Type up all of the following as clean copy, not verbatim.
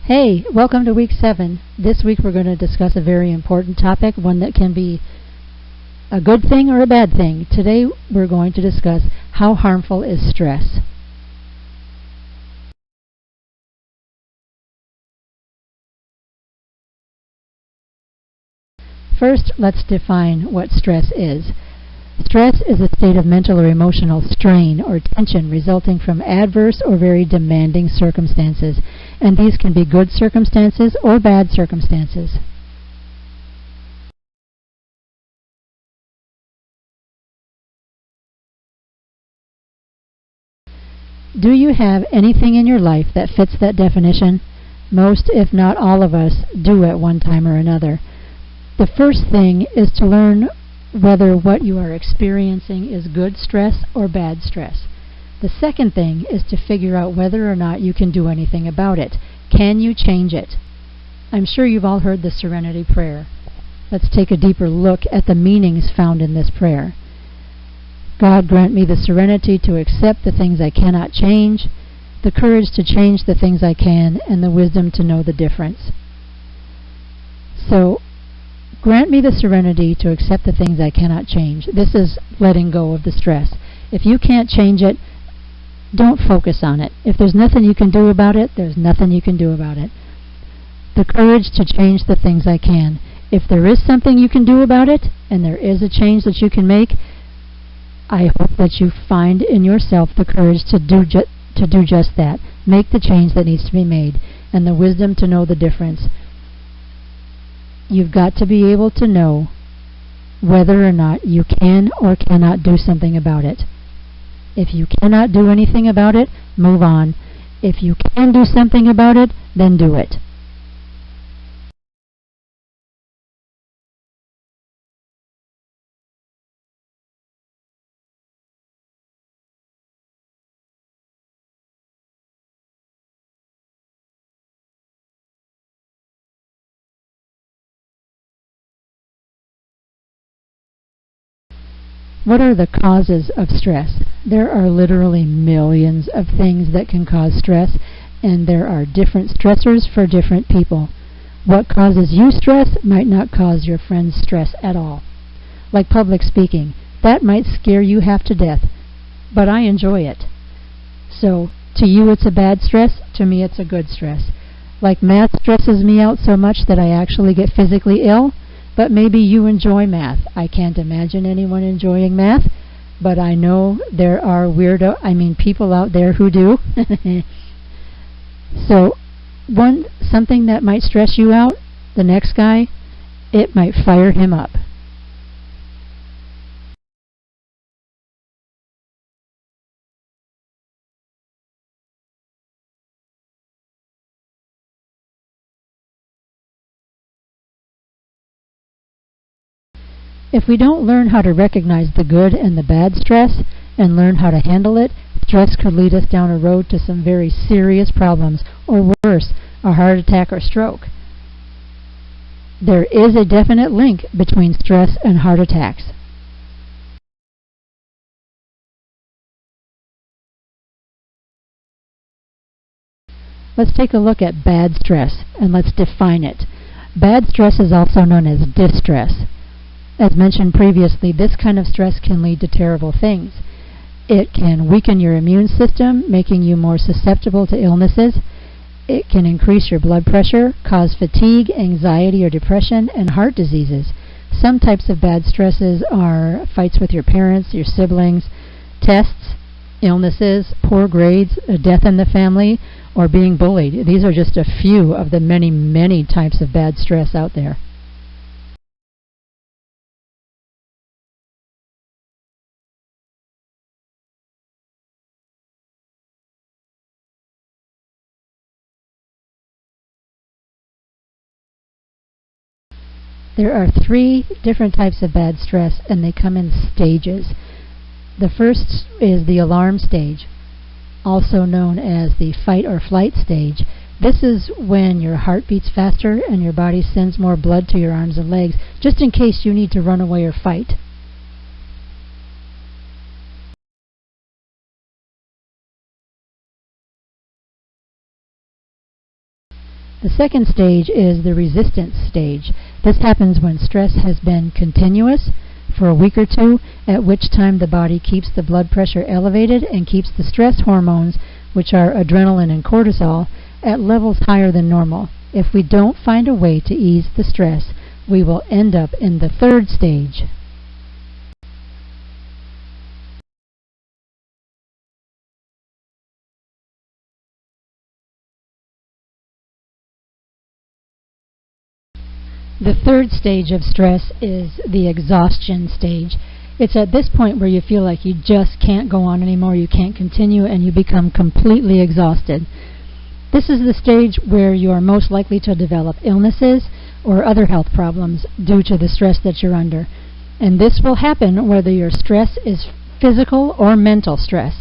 Hey, welcome to week 7. This week we're going to discuss a very important topic, one that can be a good thing or a bad thing. Today we're going to discuss how harmful is stress. First, let's define what stress is. Stress is a state of mental or emotional strain or tension resulting from adverse or very demanding circumstances, and these can be good circumstances or bad circumstances. Do you have anything in your life that fits that definition? Most, if not all of us, do at one time or another. The first thing is to learn whether what you are experiencing is good stress or bad stress. The second thing is to figure out whether or not you can do anything about it. Can you change it? I'm sure you've all heard the Serenity Prayer. Let's take a deeper look at the meanings found in this prayer. God, grant me the serenity to accept the things I cannot change, the courage to change the things I can, and the wisdom to know the difference. So, grant me the serenity to accept the things I cannot change. This is letting go of the stress. If you can't change it, don't focus on it. If there's nothing you can do about it, there's nothing you can do about it. The courage to change the things I can. If there is something you can do about it, and there is a change that you can make, I hope that you find in yourself the courage to do just that. Make the change that needs to be made, and the wisdom to know the difference. You've got to be able to know whether or not you can or cannot do something about it. If you cannot do anything about it, move on. If you can do something about it, then do it. What are the causes of stress? There are literally millions of things that can cause stress, and there are different stressors for different people. What causes you stress might not cause your friends stress at all. Like public speaking, that might scare you half to death, but I enjoy it. So, to you it's a bad stress, to me it's a good stress. Like math stresses me out so much that I actually get physically ill, but maybe you enjoy math. I can't imagine anyone enjoying math, but I know there are people out there who do. So, something that might stress you out, the next guy, it might fire him up. If we don't learn how to recognize the good and the bad stress and learn how to handle it, stress could lead us down a road to some very serious problems, or worse, a heart attack or stroke. There is a definite link between stress and heart attacks. Let's take a look at bad stress, and let's define it. Bad stress is also known as distress. As mentioned previously, this kind of stress can lead to terrible things. It can weaken your immune system, making you more susceptible to illnesses. It can increase your blood pressure, cause fatigue, anxiety or depression, and heart diseases. Some types of bad stresses are fights with your parents, your siblings, tests, illnesses, poor grades, a death in the family, or being bullied. These are just a few of the many, many types of bad stress out there. There are 3 different types of bad stress, and they come in stages. The first is the alarm stage, also known as the fight or flight stage. This is when your heart beats faster and your body sends more blood to your arms and legs, just in case you need to run away or fight. The second stage is the resistance stage. This happens when stress has been continuous for a week or two, at which time the body keeps the blood pressure elevated and keeps the stress hormones, which are adrenaline and cortisol, at levels higher than normal. If we don't find a way to ease the stress, we will end up in the third stage. The third stage of stress is the exhaustion stage. It's at this point where you feel like you just can't go on anymore, you can't continue, and you become completely exhausted. This is the stage where you are most likely to develop illnesses or other health problems due to the stress that you're under. And this will happen whether your stress is physical or mental stress.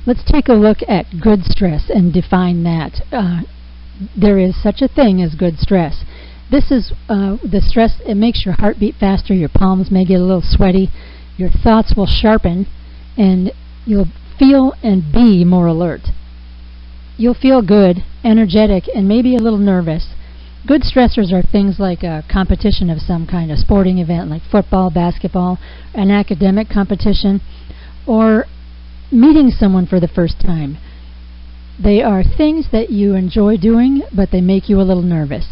Let's take a look at good stress and define that. There is such a thing as good stress. This is the stress. It makes your heart beat faster, your palms may get a little sweaty, your thoughts will sharpen, and you'll feel and be more alert. You'll feel good, energetic, and maybe a little nervous. Good stressors are things like a competition of some kind, a sporting event like football, basketball, an academic competition, or meeting someone for the first time. They are things that you enjoy doing, but they make you a little nervous.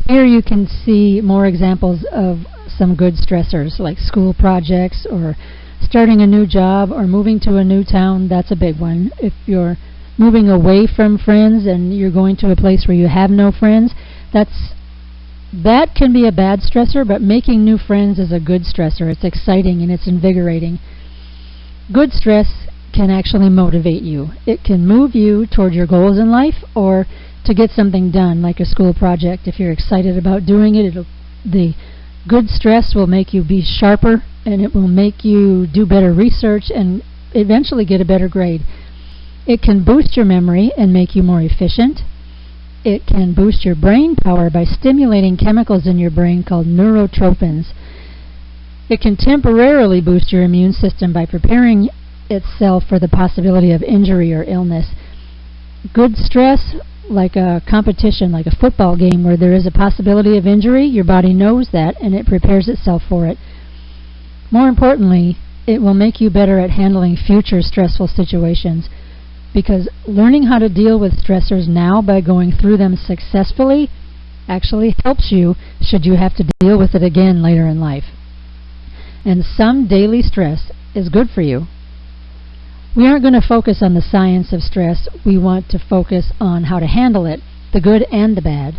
Here you can see more examples of some good stressors, like school projects or starting a new job or moving to a new town. That's a big one. If you're moving away from friends and you're going to a place where you have no friends, that can be a bad stressor, but making new friends is a good stressor. It's exciting and it's invigorating. Good stress can actually motivate you. It can move you toward your goals in life or to get something done, like a school project. If you're excited about doing it, the good stress will make you be sharper, and it will make you do better research and eventually get a better grade. It can boost your memory and make you more efficient. It can boost your brain power by stimulating chemicals in your brain called neurotrophins. It can temporarily boost your immune system by preparing itself for the possibility of injury or illness. Good stress, like a competition, like a football game where there is a possibility of injury, your body knows that and it prepares itself for it. More importantly, it will make you better at handling future stressful situations, because learning how to deal with stressors now by going through them successfully actually helps you should you have to deal with it again later in life. And some daily stress is good for you. We aren't going to focus on the science of stress. We want to focus on how to handle it, the good and the bad.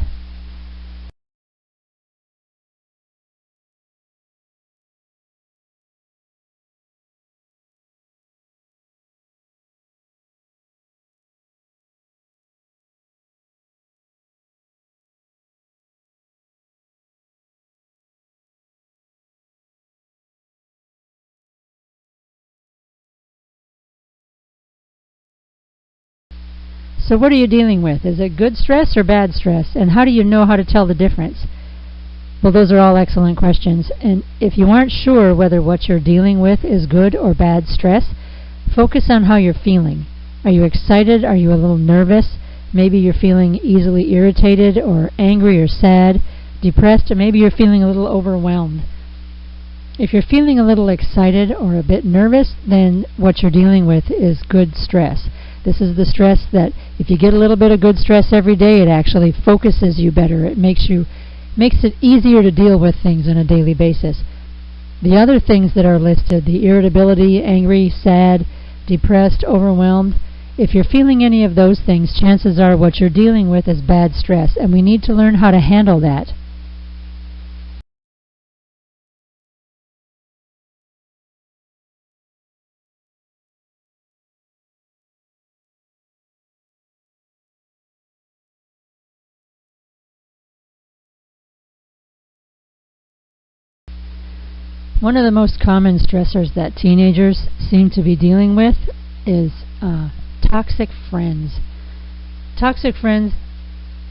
So what are you dealing with? Is it good stress or bad stress? And how do you know how to tell the difference? Well, those are all excellent questions. And if you aren't sure whether what you're dealing with is good or bad stress, focus on how you're feeling. Are you excited? Are you a little nervous? Maybe you're feeling easily irritated or angry or sad, depressed, or maybe you're feeling a little overwhelmed. If you're feeling a little excited or a bit nervous, then what you're dealing with is good stress. This is the stress that if you get a little bit of good stress every day, it actually focuses you better. It makes it easier to deal with things on a daily basis. The other things that are listed, the irritability, angry, sad, depressed, overwhelmed, if you're feeling any of those things, chances are what you're dealing with is bad stress, and we need to learn how to handle that. One of the most common stressors that teenagers seem to be dealing with is toxic friends. Toxic friends,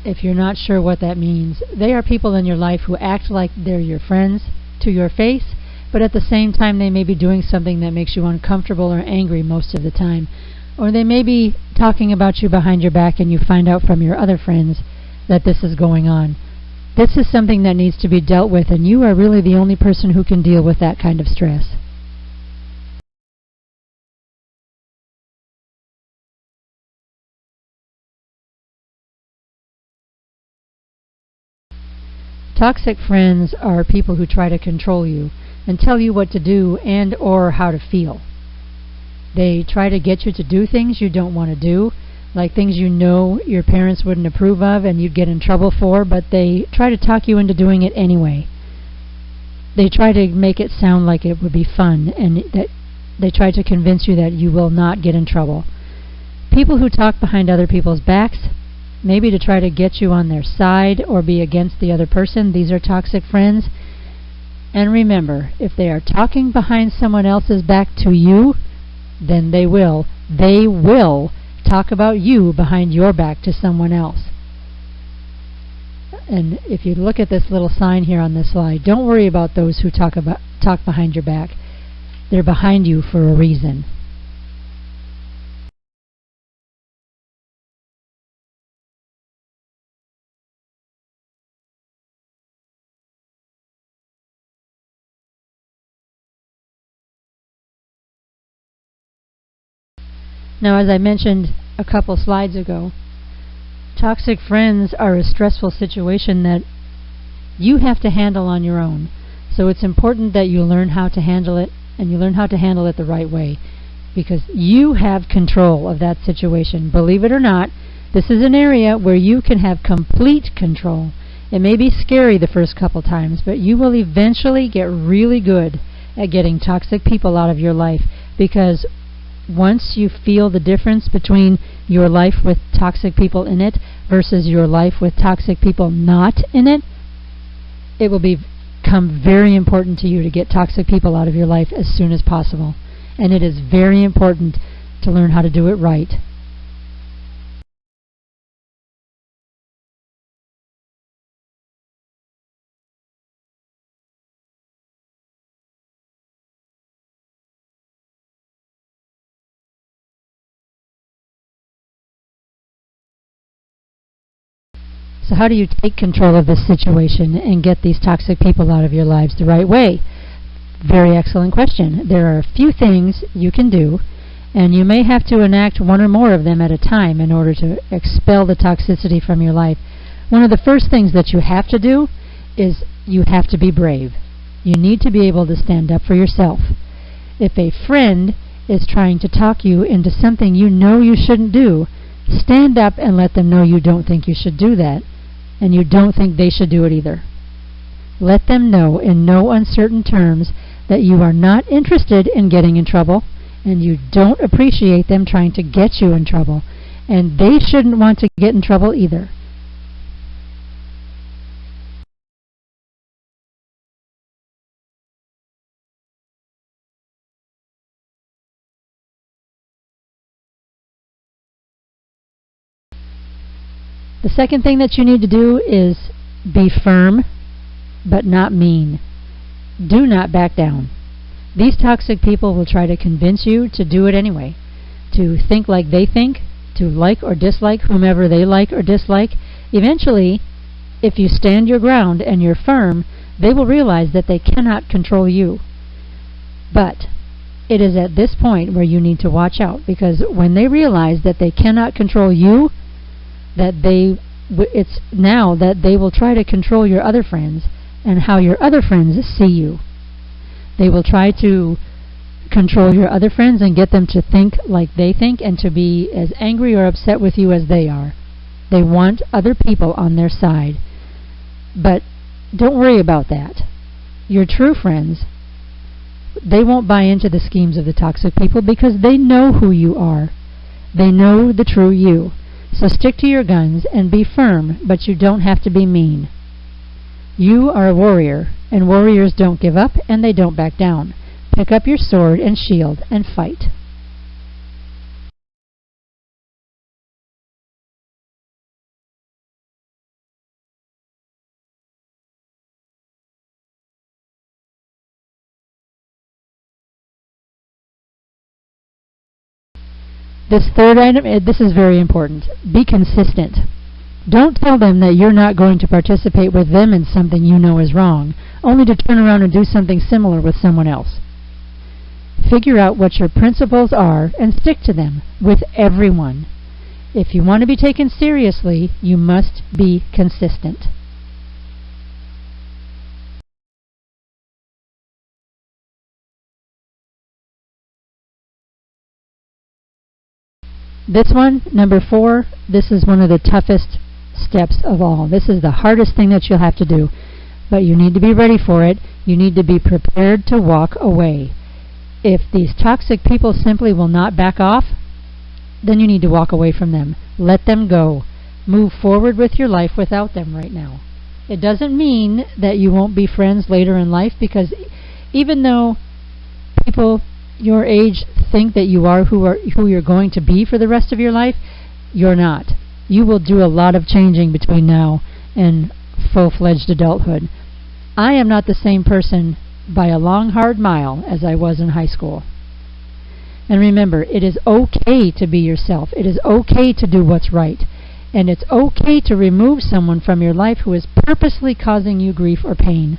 if you're not sure what that means, they are people in your life who act like they're your friends to your face, but at the same time they may be doing something that makes you uncomfortable or angry most of the time. Or they may be talking about you behind your back and you find out from your other friends that this is going on. This is something that needs to be dealt with, and you are really the only person who can deal with that kind of stress. Toxic friends are people who try to control you and tell you what to do and or how to feel. They try to get you to do things you don't want to do, like things you know your parents wouldn't approve of and you'd get in trouble for, but they try to talk you into doing it anyway. They try to make it sound like it would be fun, and that they try to convince you that you will not get in trouble. People who talk behind other people's backs, maybe to try to get you on their side or be against the other person, these are toxic friends. And remember, if they are talking behind someone else's back to you, then they will talk about you behind your back to someone else. And if you look at this little sign here on this slide, don't worry about those who talk behind your back. They're behind you for a reason. Now, as I mentioned a couple slides ago, toxic friends are a stressful situation that you have to handle on your own. So it's important that you learn how to handle it, and you learn how to handle it the right way, because you have control of that situation. Believe it or not, this is an area where you can have complete control. It may be scary the first couple times, but you will eventually get really good at getting toxic people out of your life, because once you feel the difference between your life with toxic people in it versus your life with toxic people not in it, it will become very important to you to get toxic people out of your life as soon as possible. And it is very important to learn how to do it right. So how do you take control of this situation and get these toxic people out of your lives the right way? Very excellent question. There are a few things you can do, and you may have to enact one or more of them at a time in order to expel the toxicity from your life. One of the first things that you have to do is you have to be brave. You need to be able to stand up for yourself. If a friend is trying to talk you into something you know you shouldn't do, stand up and let them know you don't think you should do that, and you don't think they should do it either. Let them know in no uncertain terms that you are not interested in getting in trouble, and you don't appreciate them trying to get you in trouble, and they shouldn't want to get in trouble either. The second thing that you need to do is be firm, but not mean. Do not back down. These toxic people will try to convince you to do it anyway, to think like they think, to like or dislike whomever they like or dislike. Eventually, if you stand your ground and you're firm, they will realize that they cannot control you. But it is at this point where you need to watch out, because when they realize that they cannot control you, it's now that they will try to control your other friends and how your other friends see you. They will try to control your other friends and get them to think like they think and to be as angry or upset with you as they are. They want other people on their side. But don't worry about that. Your true friends, they won't buy into the schemes of the toxic people because they know who you are. They know the true you. So stick to your guns and be firm, but you don't have to be mean. You are a warrior, And warriors don't give up and they don't back down. Pick up your sword and shield and fight. This third item, this is very important. Be consistent. Don't tell them that you're not going to participate with them in something you know is wrong, only to turn around and do something similar with someone else. Figure out what your principles are and stick to them with everyone. If you want to be taken seriously, you must be consistent. This one, number 4, this is one of the toughest steps of all. This is the hardest thing that you'll have to do, but you need to be ready for it. You need to be prepared to walk away. If these toxic people simply will not back off, then you need to walk away from them. Let them go. Move forward with your life without them right now. It doesn't mean that you won't be friends later in life, because even though people your age think that you are who you're going to be for the rest of your life, you're not. You will do a lot of changing between now and full-fledged adulthood. I am not the same person by a long, hard mile as I was in high school. And remember, it is okay to be yourself. It is okay to do what's right. And it's okay to remove someone from your life who is purposely causing you grief or pain.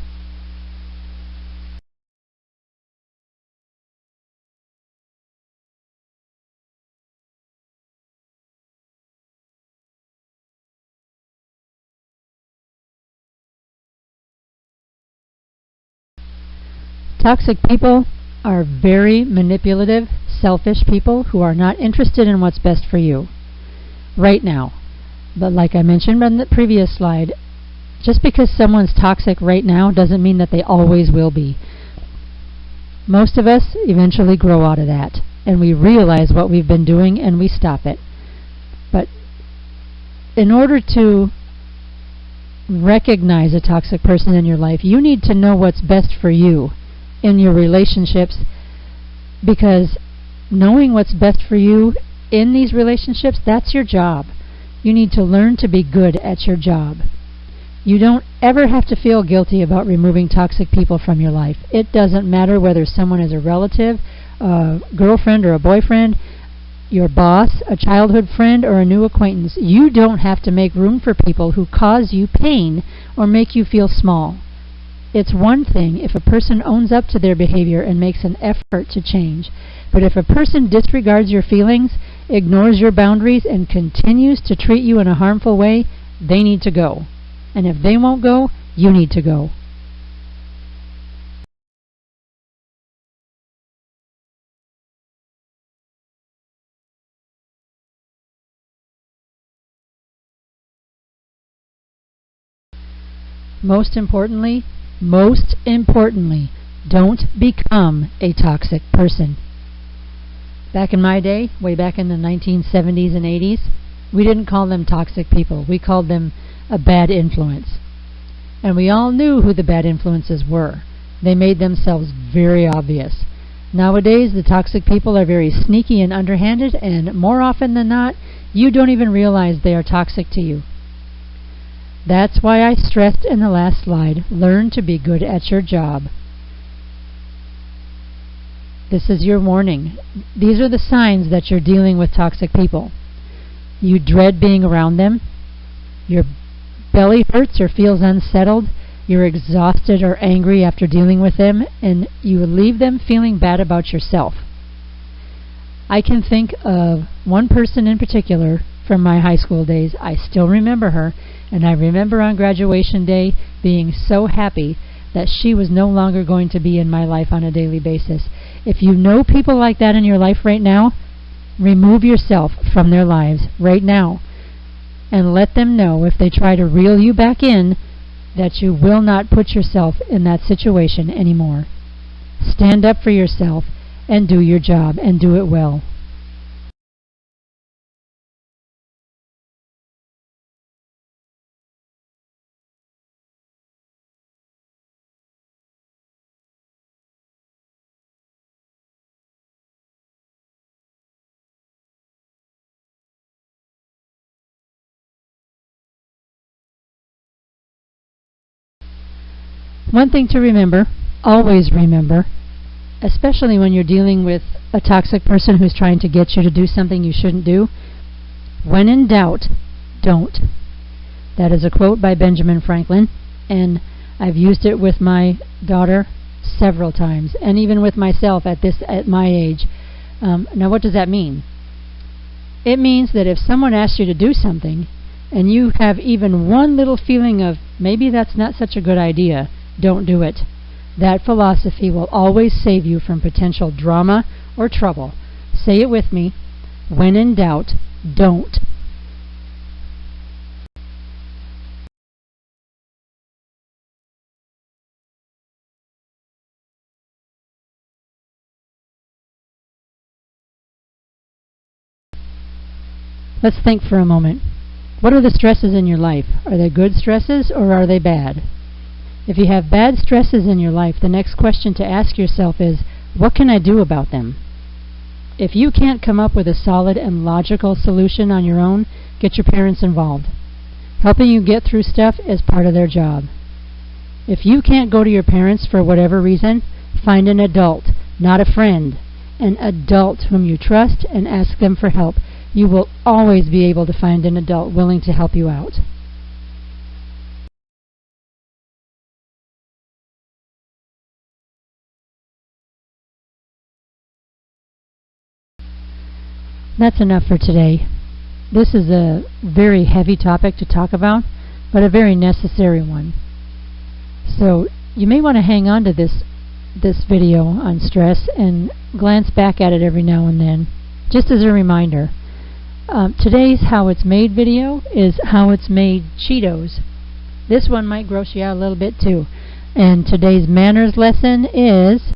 Toxic people are very manipulative, selfish people who are not interested in what's best for you right now. But like I mentioned on the previous slide, just because someone's toxic right now doesn't mean that they always will be. Most of us eventually grow out of that, and we realize what we've been doing and we stop it. But in order to recognize a toxic person in your life, you need to know what's best for you in your relationships, because knowing what's best for you in these relationships, that's your job. You need to learn to be good at your job. You don't ever have to feel guilty about removing toxic people from your life. It doesn't matter whether someone is a relative, a girlfriend or a boyfriend, your boss, a childhood friend, or a new acquaintance. You don't have to make room for people who cause you pain or make you feel small. It's one thing if a person owns up to their behavior and makes an effort to change. But if a person disregards your feelings, ignores your boundaries, and continues to treat you in a harmful way, they need to go. And if they won't go, you need to go. Most importantly, don't become a toxic person. Back in my day, way back in the 1970s and 80s, we didn't call them toxic people. We called them a bad influence. And we all knew who the bad influences were. They made themselves very obvious. Nowadays, the toxic people are very sneaky and underhanded, and more often than not, you don't even realize they are toxic to you. That's why I stressed in the last slide, learn to be good at your job. This is your warning. These are the signs that you're dealing with toxic people. You dread being around them. Your belly hurts or feels unsettled. You're exhausted or angry after dealing with them, and you leave them feeling bad about yourself. I can think of one person in particular from my high school days. I still remember her, and I remember on graduation day being so happy that she was no longer going to be in my life on a daily basis. If you know people like that in your life right now, remove yourself from their lives right now and let them know, if they try to reel you back in, that you will not put yourself in that situation anymore. Stand up for yourself and do your job, and do it well. One thing to remember, always remember, especially when you're dealing with a toxic person who's trying to get you to do something you shouldn't do, when in doubt, don't. That is a quote by Benjamin Franklin, and I've used it with my daughter several times, and even with myself at my age. Now, what does that mean? It means that if someone asks you to do something, and you have even one little feeling of maybe that's not such a good idea, don't do it. That philosophy will always save you from potential drama or trouble. Say it with me. When in doubt, don't. Let's think for a moment. What are the stresses in your life? Are they good stresses or are they bad? If you have bad stresses in your life, the next question to ask yourself is, what can I do about them? If you can't come up with a solid and logical solution on your own, get your parents involved. Helping you get through stuff is part of their job. If you can't go to your parents for whatever reason, find an adult, not a friend, an adult whom you trust, and ask them for help. You will always be able to find an adult willing to help you out. That's enough for today. This is a very heavy topic to talk about, but a very necessary one. So you may want to hang on to this video on stress and glance back at it every now and then, just as a reminder. Today's How It's Made video is How It's Made Cheetos. This one might gross you out a little bit too. And today's manners lesson is